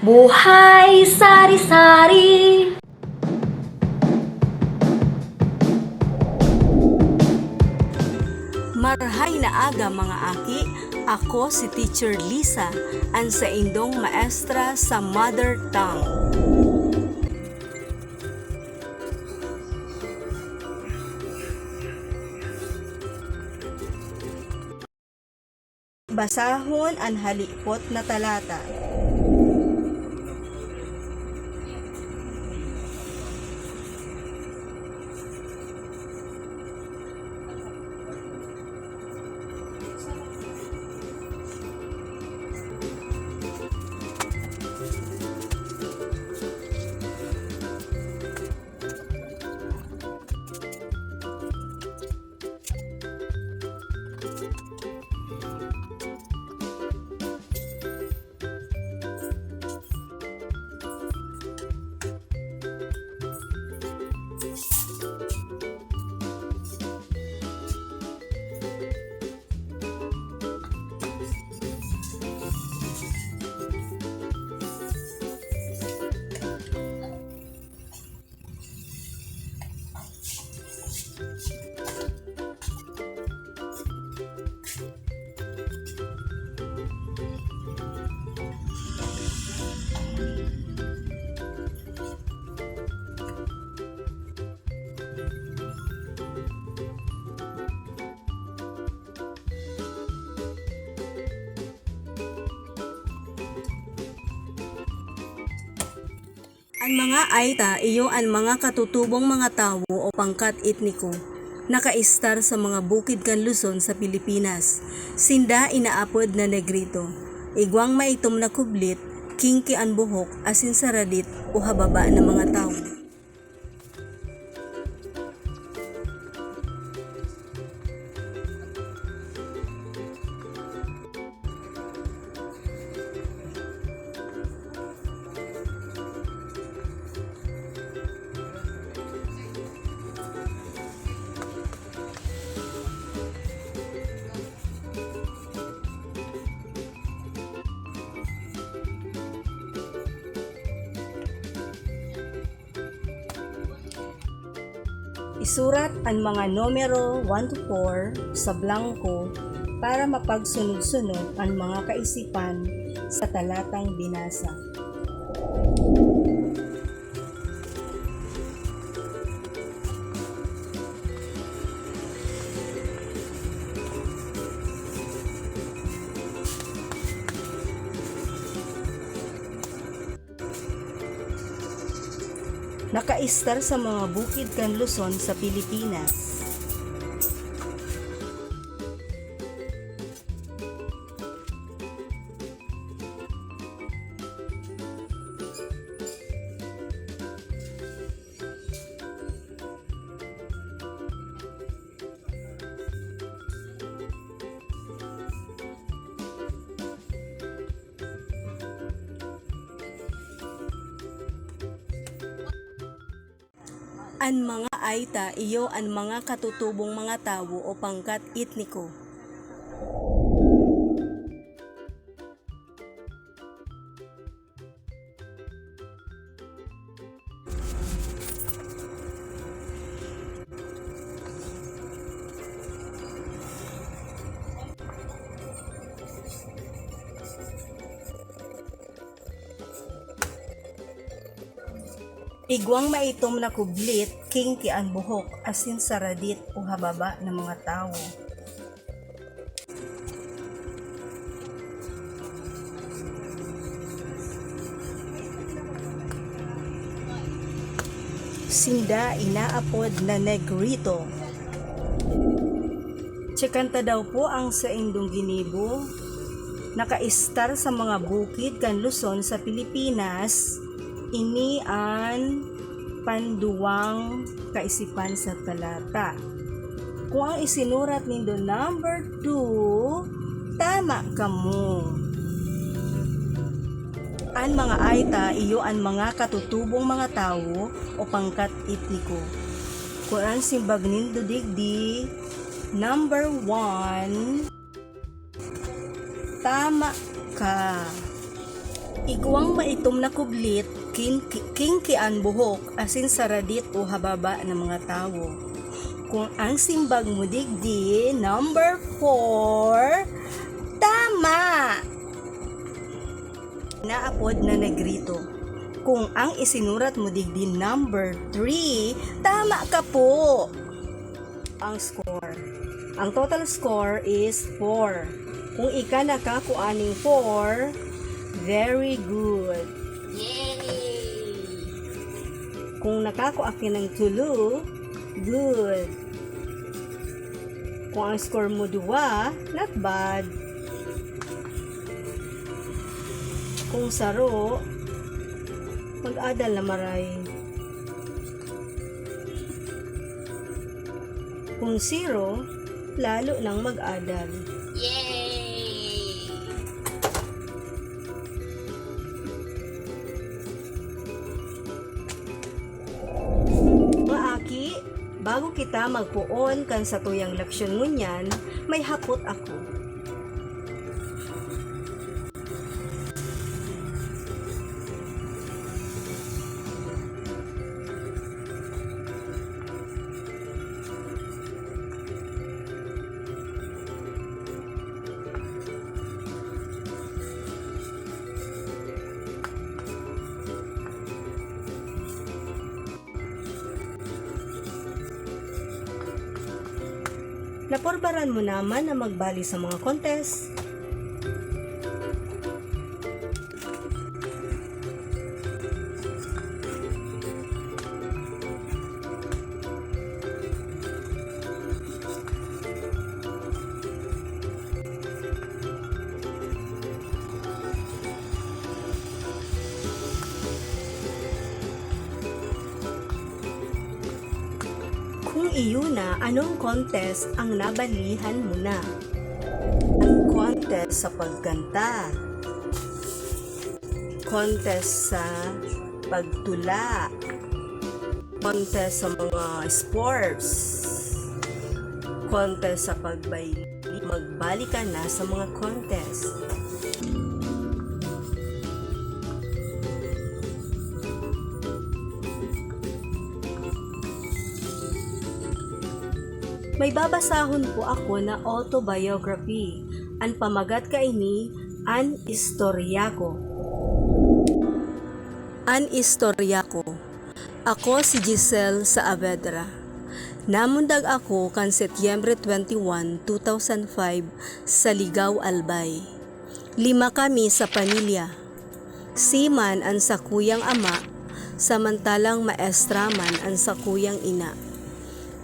Buhay sari-sari. Marhay na aga mga aki, ako si Teacher Lisa, ang sa indong maestra sa Mother Tongue. Basahon ang halikpot na talata. Ang mga Aita iyo ang mga katutubong mga tawo o pangkat etniko nakaistar sa mga bukid kan Luzon sa Pilipinas. Sinda inaapod na Negrito. Igwang maitom na kublit, kingki ang buhok, asin saradit o hababa ng mga tawo. Isurat ang mga numero 1 to 4 sa blanko para mapagsunod-sunod ang mga kaisipan sa talatang binasa. Nakaistar sa mga bukid kan Luzon sa Pilipinas. Ang mga Aita iyo ang mga katutubong mga tawo o pangkat etniko. Igwang maitom na kublit, kingki ang buhok, asin saradit o hababa ng mga tawo. Sinda inaapod na Negrito. Tsekanta daw po ang sa indong ginibo, nakaistar sa mga bukid kan Luzon sa Pilipinas. Ini ang panduwang kaisipan sa talata. Kung ang isinurat nindo number 2, tama ka mo. Ang mga Aita iyo ang mga katutubong mga tawo o pangkat etniko. Kung ang simbag nindo digdi, number 1, tama ka. Iguang maitom na kublit, kingkian buhok, asin saradit o hababa ng mga tao. Kung ang simbag mo digdi, number 4, tama! Naapod na negrito. Kung ang isinurat mo digdi, number 3, tama ka po! Ang score. Ang total score is 4. Kung ika nakakuaning 4, very good. Yay! Kung nakakuakin ng 2, good. Kung ang score mo 2, not bad. Kung saro, mag-adal na maray. Kung 0, lalo nang mag-adal. Yay! Mga aki, bago kita magpuon kan sa tuyang leksyon ngunyan, may hapot ako. Naporbaran mo naman na magbali sa mga contest. Kung iyo na, anong contest ang nabalihan mo na? Ang contest sa pagkanta, contest sa pagtula, contest sa mga sports, contest sa magbali ka na sa mga contest. May babasahon po ako na autobiography. Ang pamagat kaini, An Istorya Ko. An Istorya Ko. Ako si Giselle Saavedra. Namundag ako kan Setyembre 21, 2005 sa Ligao, Albay. 5 kami sa pamilya. Siman ang sakuyang ama, samantalang maestra man ang sakuyang ina.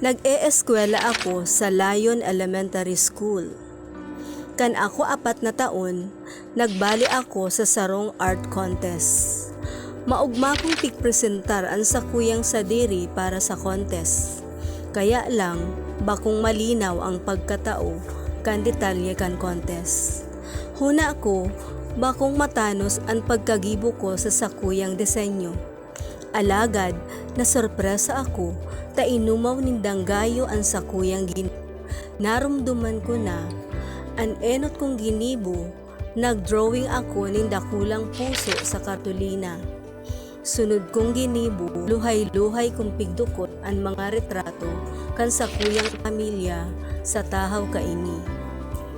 Nag-e-eskwela ako sa Lion Elementary School. Kan ako 4 na taon, nagbali ako sa sarong art contest. Maugma kong pigpresentar ang sakuyang sadiri para sa contest. Kaya lang, bakong malinaw ang pagkatao kan detalye kan contest. Huna ko, bakong matanos ang pagkagibo ko sa sakuyang disenyo. Alagad, nasorpresa ako, ta inumaw nindang gayo ang sakuyang narumduman ko na, an enot kong ginibo, nagdrawing ako nindakulang puso sa kartulina. Sunod kong ginibo, luhay-luhay kong pigdukot ang mga retrato kan sakuyang pamilya sa tahaw kaini.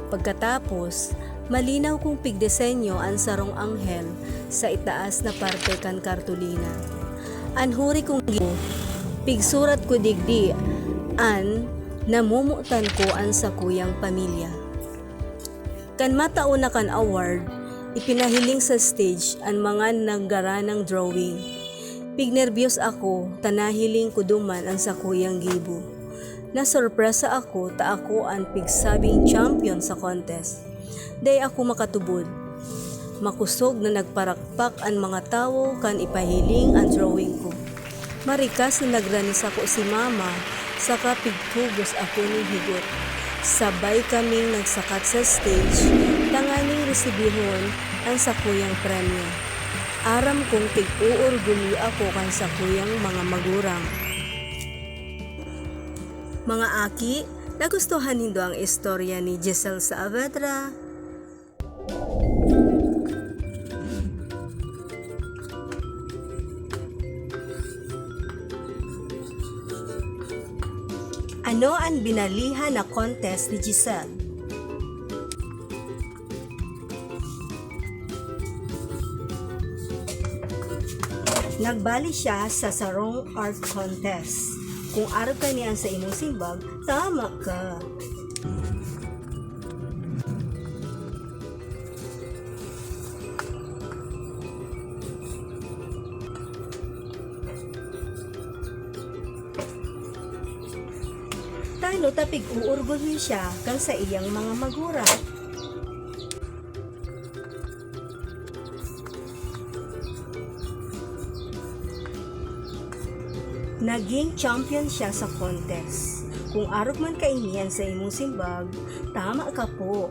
Pagkatapos, malinaw kong pigdesenyo ang sarong anghel sa itaas na parte kan kartulina. Anhuri kong pigsurat ko digdi, namumutan ko ang sakuyang pamilya. Kan mataon na kan award, ipinahiling sa stage ang mga naggaranang drawing. Pignerbiyos ako, tanahiling ko duman ang sakuyang gibo. Nasorpresa ako, ta ako ang pigsabing champion sa contest. Day ako makatubod. Makusog na nagparakpak ang mga tao kan ipahiling ang drawing ko. Marikas na nagranis ako si mama, saka pigpugos ako ni higot. Sabay kaming nagsakat sa stage, tanganing resibihon ang sakuyang premyo. Aram kong tig-uurguli ako kan sakuyang mga magurang. Mga aki, nagustuhan nindo ang istorya ni Giselle Saavedra? Ano ang binalihan na contest ni Giselle? Nagbali siya sa sarong art contest. Kung arog ka niyan sa imong simbag, tama ka. Tano tapig uurgulyo siya kang sa iyang mga magura. Naging champion siya sa contest. Kung arog man kainian sa imong simbag, tama ka po.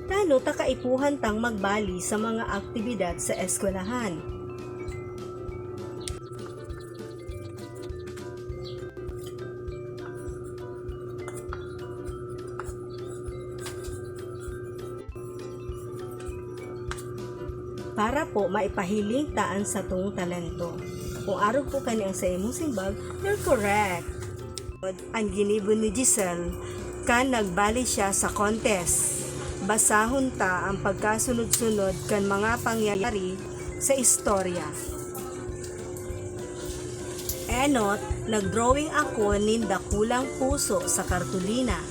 Tano ta kaipuhan tang magbali sa mga aktibidad sa eskwelahan. Para po maipahiling taan sa tong talento. Kung arog po kaniyang sa imong simbag, you're correct. Ang ginibon ni Giselle, kan nagbali siya sa contest. Basahon ta ang pagkasunod-sunod kan mga pangyayari sa istorya. Enot, nagdrawing ako nin dakulang puso sa kartulina.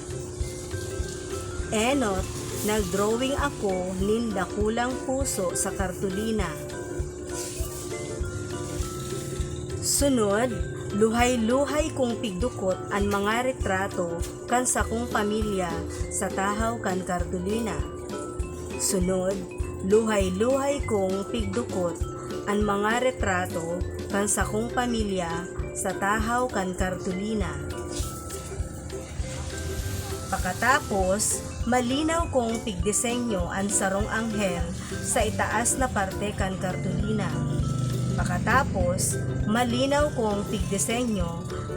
Enot, nagdrawing ako nin dakulang puso sa kartulina. Sunod, luhay-luhay kong pigdukot ang mga retrato kan sa kong pamilya sa tahaw kan kartulina. Sunod, luhay-luhay kong pigdukot ang mga retrato kan sa kong pamilya sa tahaw kan kartulina. Pakatapos, malinaw kong pigdisenyo ang sarong anghel sa itaas na parte kan kartulina. Pakatapos, malinaw kong pigdisenyo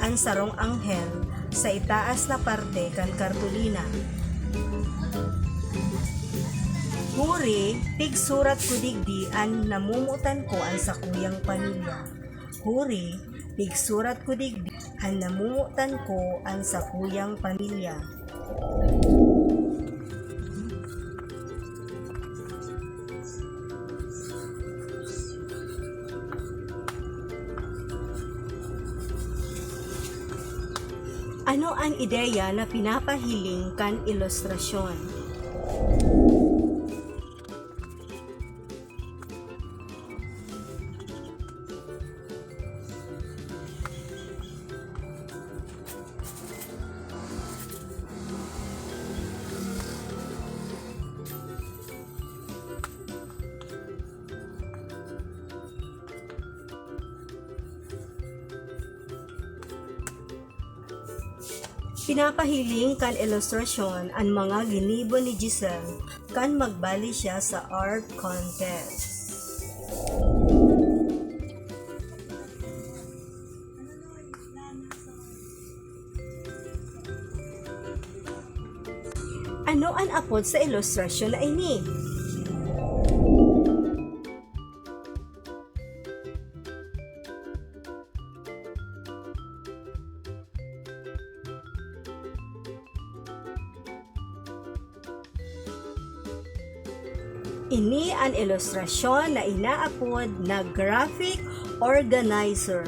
ang sarong anghel sa itaas na parte kan kartulina. Huri, pigsurat ko digdi ang namumutan ko ang sakuyang pamilya. Huri, pigsurat ko digdi ang namumutan ko ang sakuyang pamilya. Ano ang ideya na pinapahiling kan ilustrasyon? Pinapahiling kan ilustrasyon ang mga ginibon ni Giselle kan magbali siya sa art contest. Ano ang apod sa ilustrasyon na ini? Ini ang ilustrasyon na inaapod na graphic organizer.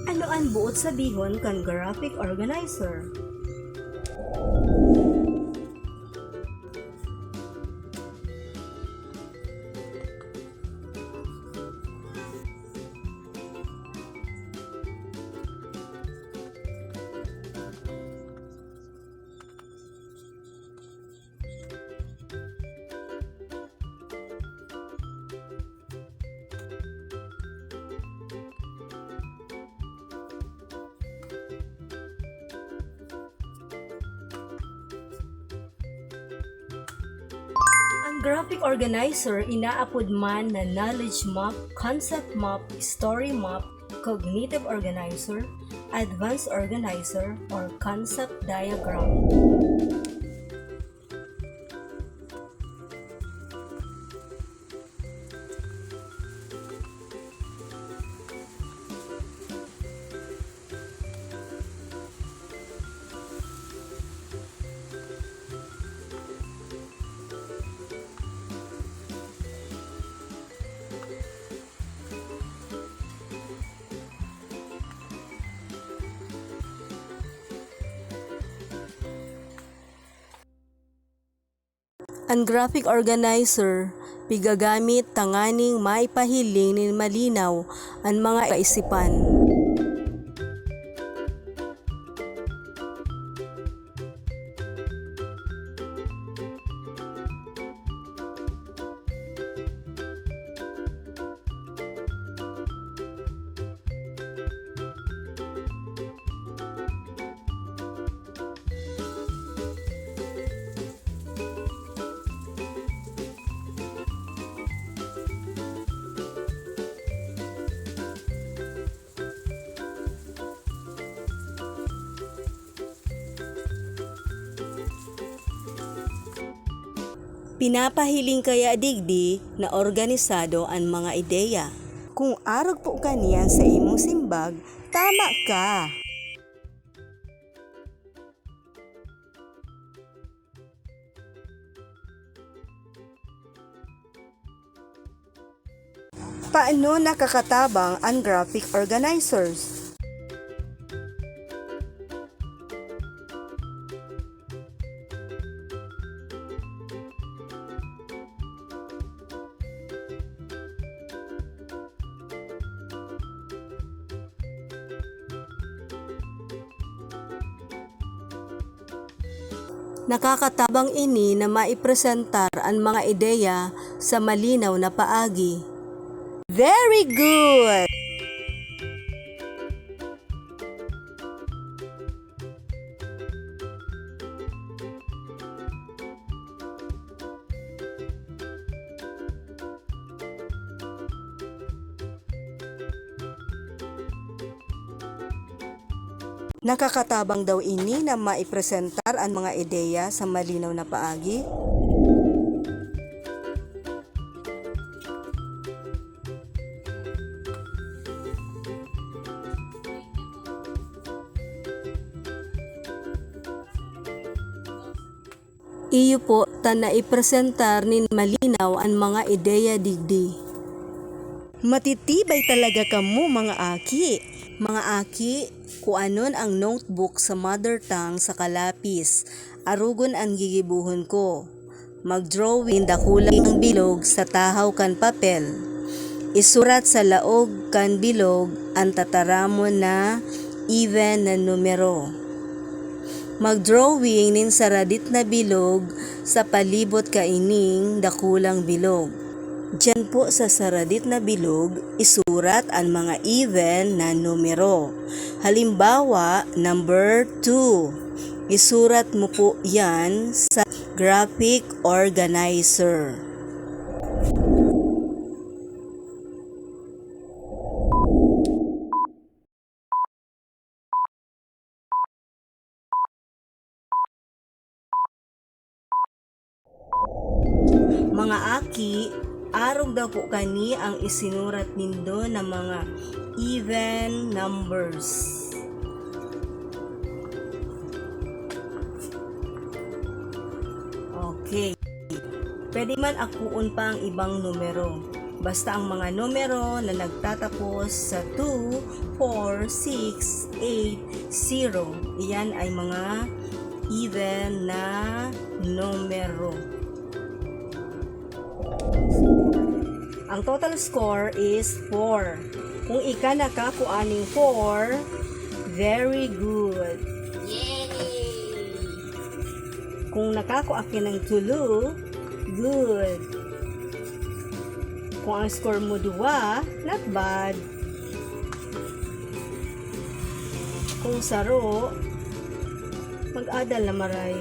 Ano ang buot sabihon kan graphic organizer? Ang graphic organizer inaapod man na knowledge map, concept map, story map, cognitive organizer, advanced organizer, or concept diagram. Ang graphic organizer pigagamit tanganing maipahiling ni malinaw ang mga kaisipan. Pinapahiling kaya digdi na organisado ang mga ideya. Kung arog po kaniyan sa imong simbag, tama ka! Paano nakakatabang ang graphic organizers? Nakakatabang ini na maipresentar ang mga ideya sa malinaw na paagi. Very good! Nakakatabang daw ini na maipresentar ang mga ideya sa malinaw na paagi. Iyo po ta naipresentar nin malinaw ang mga ideya digdi. Matitibay talaga kamo mga aki. Mga aki, kuanon ang notebook sa mother tongue sa kalapis, arugon ang gigibuhon ko. Mag-drawing dakulang ang bilog sa tahaw kan papel. Isurat sa laog kan bilog ang tataramon na even na numero. Mag-drawing nin saradit na bilog sa palibot kaining dakulang bilog. Diyan po sa saradit na bilog, isurat ang mga even na numero. Halimbawa, number 2. Isurat mo po yan sa graphic organizer. Mga aki, arog daw po kani ang isinurat nindo na mga even numbers. Okay. Pwede man akuon pa ang ibang numero. Basta ang mga numero na nagtatapos sa 2, 4, 6, 8, 0. Iyan ay mga even na numero. Ang total score is 4. Kung ika nakakuaning 4, very good. Yay! Kung nakakuakin ng 2, good. Kung ang score mo 2, not bad. Kung saro, mag-adal na maray.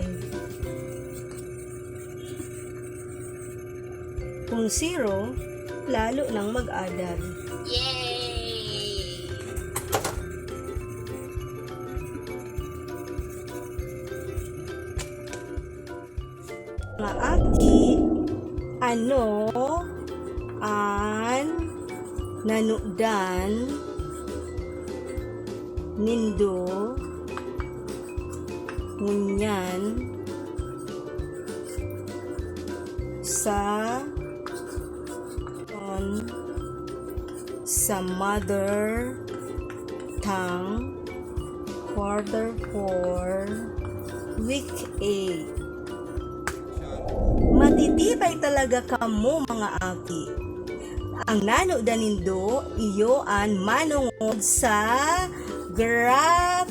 Kung 0, lalo nang mag-adder. Yay! Mga aki, ano an nanukdan nindo ngunyan sa sa mother tongue quarter 4 week 8. Matitibay talaga kamo mga aki. Ang nanood nindo iyo an manungod sa graphic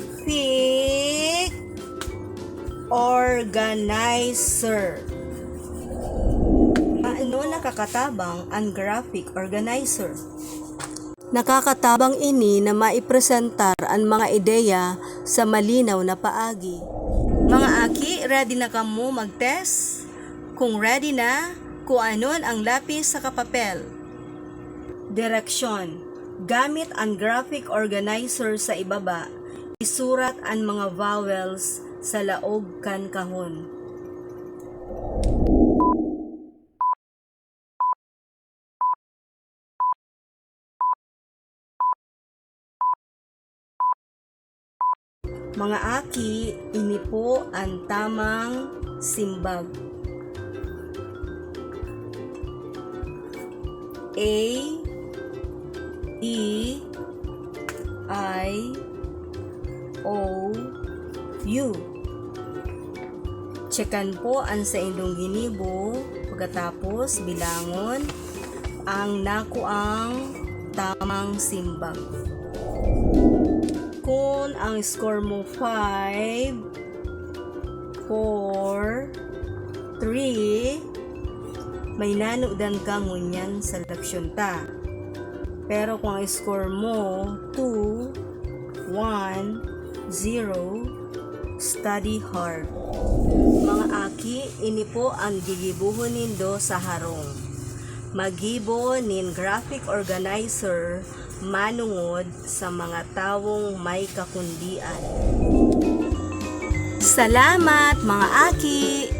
organizer. Ano nakakatabang ang graphic organizer? Nakakatabang ini na maipresentar ang mga ideya sa malinaw na paagi. Mga aki, ready na kamo mag-test? Kung ready na, kuanon ang lapis sa kapapel. Direksyon. Gamit ang graphic organizer sa ibaba, isurat ang mga vowels sa laog kan kahon. Mga aki, ini po ang tamang simbag. A, E, I, O, U. Tsekan po ang sa indong ginibo, pagkatapos bilangon ang nakuang tamang simbag. Kung ang score mo 5, 4, 3, may nanudan ka ngunyan sa leksyon ta. Pero kung ang score mo 2, 1, 0, study hard. Mga aki, ini po ang gigibuhon nindo sa harong. Magibo nin graphic organizer manungod sa mga tawong may kakundian. Salamat mga aki!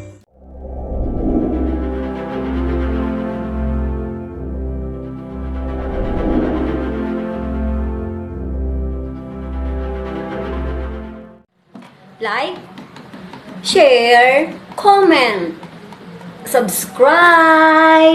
Like, share, comment, subscribe.